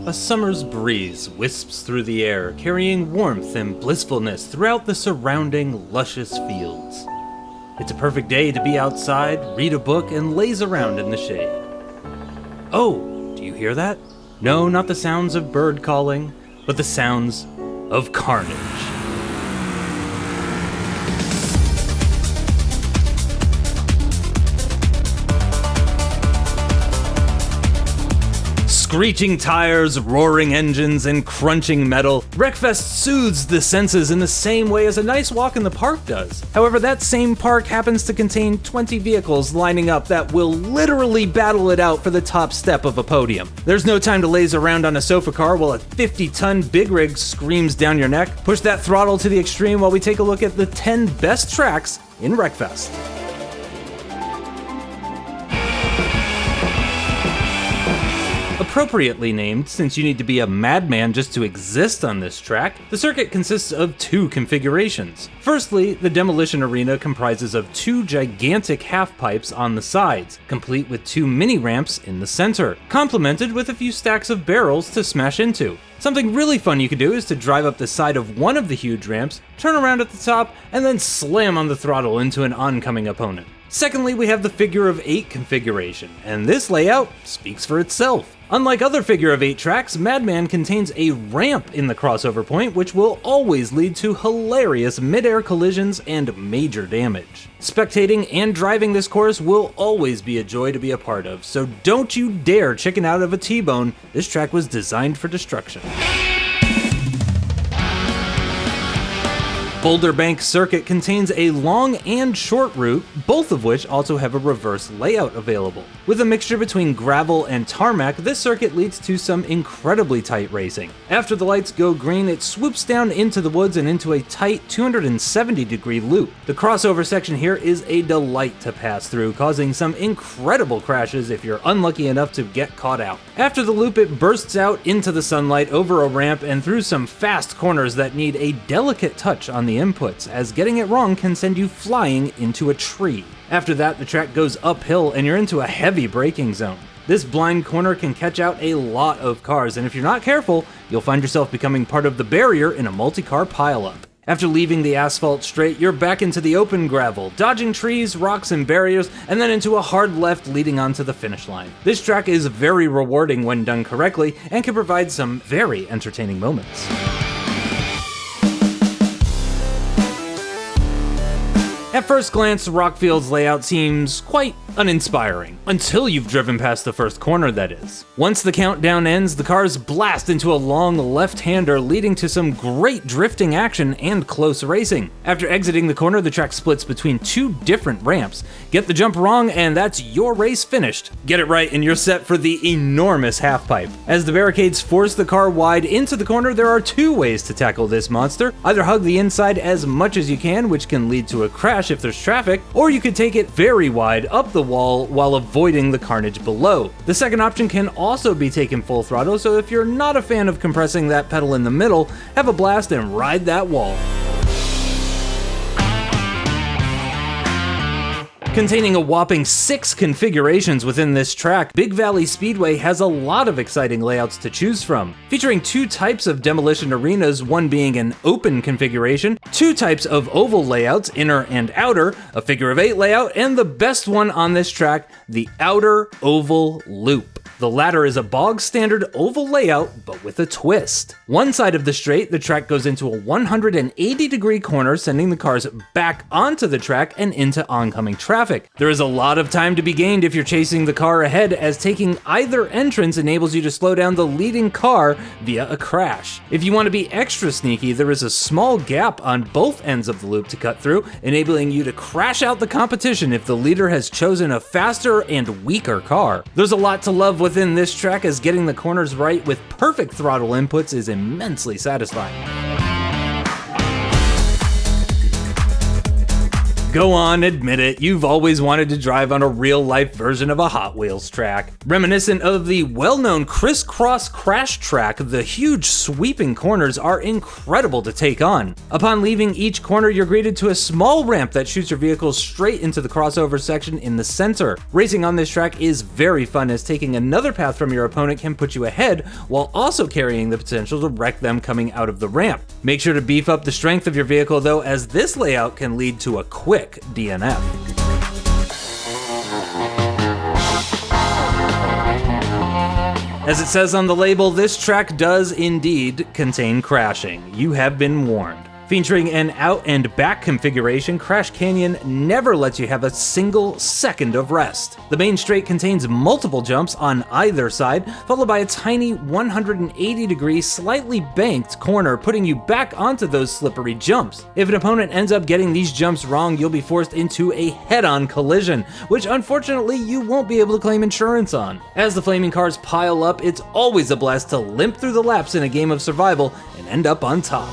A summer's breeze wisps through the air, carrying warmth and blissfulness throughout the surrounding luscious fields. It's a perfect day to be outside, read a book, and laze around in the shade. Oh, do you hear that? No, not the sounds of bird calling, but the sounds of carnage. Screeching tires, roaring engines, and crunching metal, Wreckfest soothes the senses in the same way as a nice walk in the park does. However, that same park happens to contain 20 vehicles lining up that will literally battle it out for the top step of a podium. There's no time to laze around on a sofa car while a 50-ton big rig screams down your neck. Push that throttle to the extreme while we take a look at the 10 best tracks in Wreckfest. Appropriately named, since you need to be a madman just to exist on this track, the circuit consists of two configurations. Firstly, the demolition arena comprises of two gigantic half pipes on the sides, complete with two mini ramps in the center, complemented with a few stacks of barrels to smash into. Something really fun you could do is to drive up the side of one of the huge ramps, turn around at the top, and then slam on the throttle into an oncoming opponent. Secondly, we have the figure of 8 configuration, and this layout speaks for itself. Unlike other figure of 8 tracks, Madman contains a ramp in the crossover point, which will always lead to hilarious mid-air collisions and major damage. Spectating and driving this course will always be a joy to be a part of, so don't you dare chicken out of a T-bone. This track was designed for destruction. Boulder Bank Circuit contains a long and short route, both of which also have a reverse layout available. With a mixture between gravel and tarmac, this circuit leads to some incredibly tight racing. After the lights go green, it swoops down into the woods and into a tight 270-degree loop. The crossover section here is a delight to pass through, causing some incredible crashes if you're unlucky enough to get caught out. After the loop, it bursts out into the sunlight over a ramp and through some fast corners that need a delicate touch on the inputs, as getting it wrong can send you flying into a tree. After that, the track goes uphill and you're into a heavy braking zone. This blind corner can catch out a lot of cars, and if you're not careful, you'll find yourself becoming part of the barrier in a multi-car pileup. After leaving the asphalt straight, you're back into the open gravel, dodging trees, rocks, and barriers, and then into a hard left leading onto the finish line. This track is very rewarding when done correctly, and can provide some very entertaining moments. At first glance, Rockfield's layout seems quite uninspiring, until you've driven past the first corner, that is. Once the countdown ends, the cars blast into a long left-hander, leading to some great drifting action and close racing. After exiting the corner, the track splits between two different ramps. Get the jump wrong, and that's your race finished. Get it right, and you're set for the enormous half-pipe. As the barricades force the car wide into the corner, there are two ways to tackle this monster. Either hug the inside as much as you can, which can lead to a crash if there's traffic, or you could take it very wide up the wall while avoiding the carnage below. The second option can also be taken full throttle, so if you're not a fan of compressing that pedal in the middle, have a blast and ride that wall. Containing a whopping 6 configurations within this track, Big Valley Speedway has a lot of exciting layouts to choose from. Featuring 2 types of demolition arenas, one being an open configuration, 2 types of oval layouts, inner and outer, a figure of 8 layout, and the best one on this track, the outer oval loop. The latter is a bog standard oval layout, but with a twist. One side of the straight, the track goes into a 180-degree corner, sending the cars back onto the track and into oncoming traffic. There is a lot of time to be gained if you're chasing the car ahead, as taking either entrance enables you to slow down the leading car via a crash. If you want to be extra sneaky, there is a small gap on both ends of the loop to cut through, enabling you to crash out the competition if the leader has chosen a faster and weaker car. There's a lot to love within this track, as getting the corners right with perfect throttle inputs is immensely satisfying. Go on, admit it, you've always wanted to drive on a real-life version of a Hot Wheels track. Reminiscent of the well-known crisscross crash track, the huge sweeping corners are incredible to take on. Upon leaving each corner, you're greeted to a small ramp that shoots your vehicle straight into the crossover section in the center. Racing on this track is very fun, as taking another path from your opponent can put you ahead, while also carrying the potential to wreck them coming out of the ramp. Make sure to beef up the strength of your vehicle though, as this layout can lead to a quick DNF. As it says on the label, this track does indeed contain crashing. You have been warned. Featuring an out and back configuration, Crash Canyon never lets you have a single second of rest. The main straight contains multiple jumps on either side, followed by a tiny 180-degree, slightly banked corner, putting you back onto those slippery jumps. If an opponent ends up getting these jumps wrong, you'll be forced into a head-on collision, which unfortunately you won't be able to claim insurance on. As the flaming cars pile up, it's always a blast to limp through the laps in a game of survival and end up on top.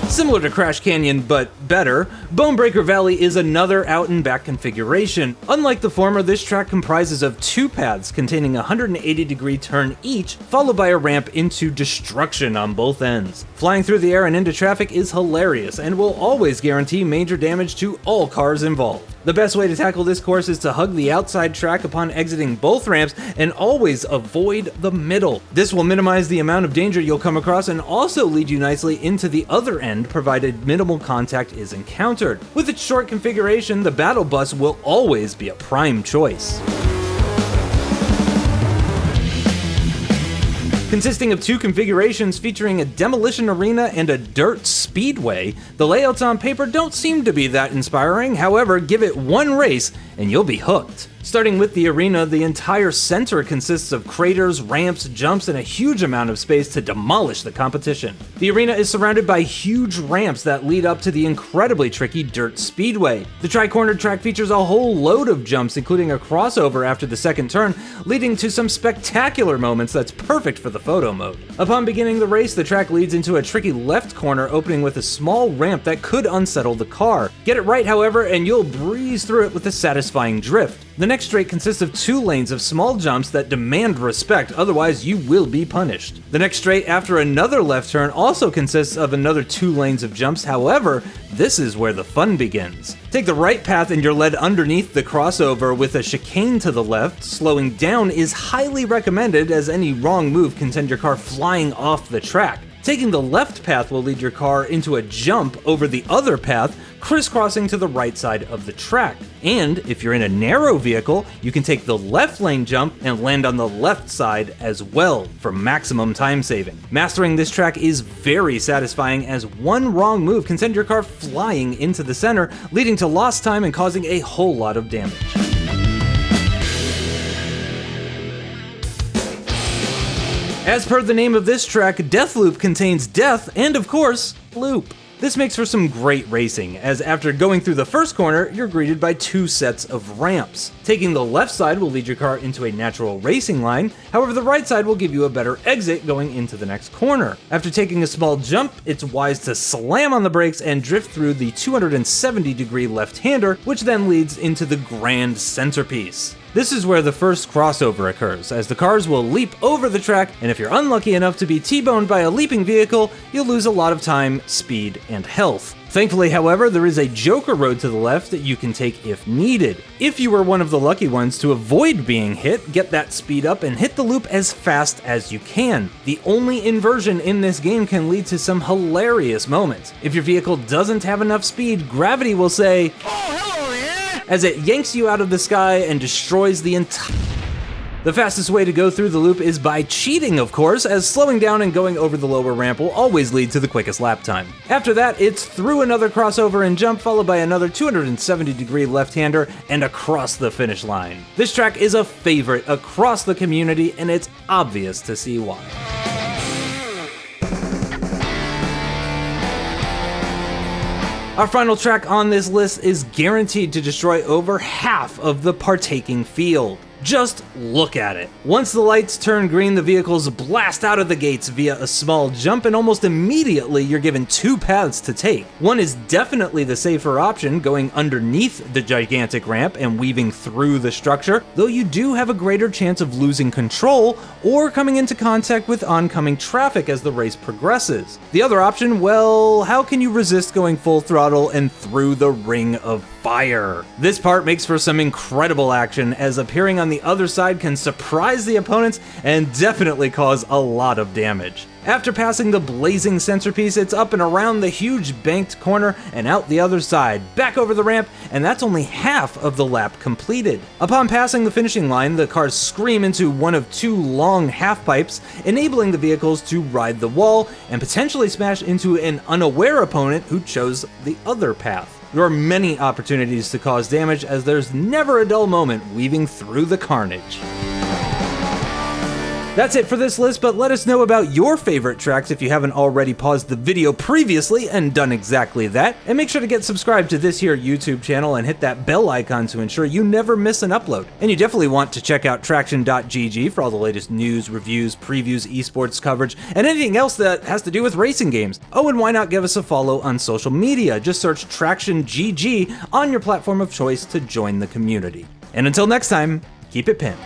Similar to Crash Canyon, but better, Bonebreaker Valley is another out and back configuration. Unlike the former, this track comprises of two paths containing a 180-degree turn each, followed by a ramp into destruction on both ends. Flying through the air and into traffic is hilarious and will always guarantee major damage to all cars involved. The best way to tackle this course is to hug the outside track upon exiting both ramps and always avoid the middle. This will minimize the amount of danger you'll come across and also lead you nicely into the other end, provided minimal contact is encountered. With its short configuration, the battle bus will always be a prime choice. Consisting of two configurations featuring a demolition arena and a dirt speedway, the layouts on paper don't seem to be that inspiring. However, give it one race and you'll be hooked. Starting with the arena, the entire center consists of craters, ramps, jumps, and a huge amount of space to demolish the competition. The arena is surrounded by huge ramps that lead up to the incredibly tricky dirt speedway. The tri-cornered track features a whole load of jumps, including a crossover after the second turn, leading to some spectacular moments that's perfect for the photo mode. Upon beginning the race, the track leads into a tricky left corner, opening with a small ramp that could unsettle the car. Get it right, however, and you'll breeze through it with a satisfying drift. The next straight consists of two lanes of small jumps that demand respect, otherwise you will be punished. The next straight after another left turn also consists of another two lanes of jumps, however, this is where the fun begins. Take the right path and you're led underneath the crossover with a chicane to the left. Slowing down is highly recommended, as any wrong move can send your car flying off the track. Taking the left path will lead your car into a jump over the other path, crisscrossing to the right side of the track. And if you're in a narrow vehicle, you can take the left lane jump and land on the left side as well for maximum time saving. Mastering this track is very satisfying, as one wrong move can send your car flying into the center, leading to lost time and causing a whole lot of damage. As per the name of this track, Deathloop contains death and, of course, loop. This makes for some great racing, as after going through the first corner, you're greeted by two sets of ramps. Taking the left side will lead your car into a natural racing line, however the right side will give you a better exit going into the next corner. After taking a small jump, it's wise to slam on the brakes and drift through the 270-degree left-hander, which then leads into the grand centerpiece. This is where the first crossover occurs, as the cars will leap over the track, and if you're unlucky enough to be T-boned by a leaping vehicle, you'll lose a lot of time, speed, and health. Thankfully, however, there is a Joker road to the left that you can take if needed. If you were one of the lucky ones to avoid being hit, get that speed up and hit the loop as fast as you can. The only inversion in this game can lead to some hilarious moments. If your vehicle doesn't have enough speed, gravity will say, "Oh, hello there," as it yanks you out of the sky and destroys the entire... The fastest way to go through the loop is by cheating, of course, as slowing down and going over the lower ramp will always lead to the quickest lap time. After that, it's through another crossover and jump, followed by another 270-degree left-hander, and across the finish line. This track is a favorite across the community, and it's obvious to see why. Our final track on this list is guaranteed to destroy over half of the partaking field. Just look at it. Once the lights turn green, the vehicles blast out of the gates via a small jump, and almost immediately you're given two paths to take. One is definitely the safer option, going underneath the gigantic ramp and weaving through the structure, though you do have a greater chance of losing control or coming into contact with oncoming traffic as the race progresses. The other option, well, how can you resist going full throttle and through the ring of fire? This part makes for some incredible action, as appearing on the other side can surprise the opponents and definitely cause a lot of damage. After passing the blazing centerpiece, it's up and around the huge banked corner and out the other side, back over the ramp, and that's only half of the lap completed. Upon passing the finishing line, the cars scream into one of two long half pipes, enabling the vehicles to ride the wall and potentially smash into an unaware opponent who chose the other path. There are many opportunities to cause damage, as there's never a dull moment weaving through the carnage. That's it for this list, but let us know about your favorite tracks if you haven't already paused the video previously and done exactly that. And make sure to get subscribed to this here YouTube channel and hit that bell icon to ensure you never miss an upload. And you definitely want to check out TraxionGG for all the latest news, reviews, previews, esports coverage, and anything else that has to do with racing games. Oh, and why not give us a follow on social media? Just search TraxionGG on your platform of choice to join the community. And until next time, keep it pinned.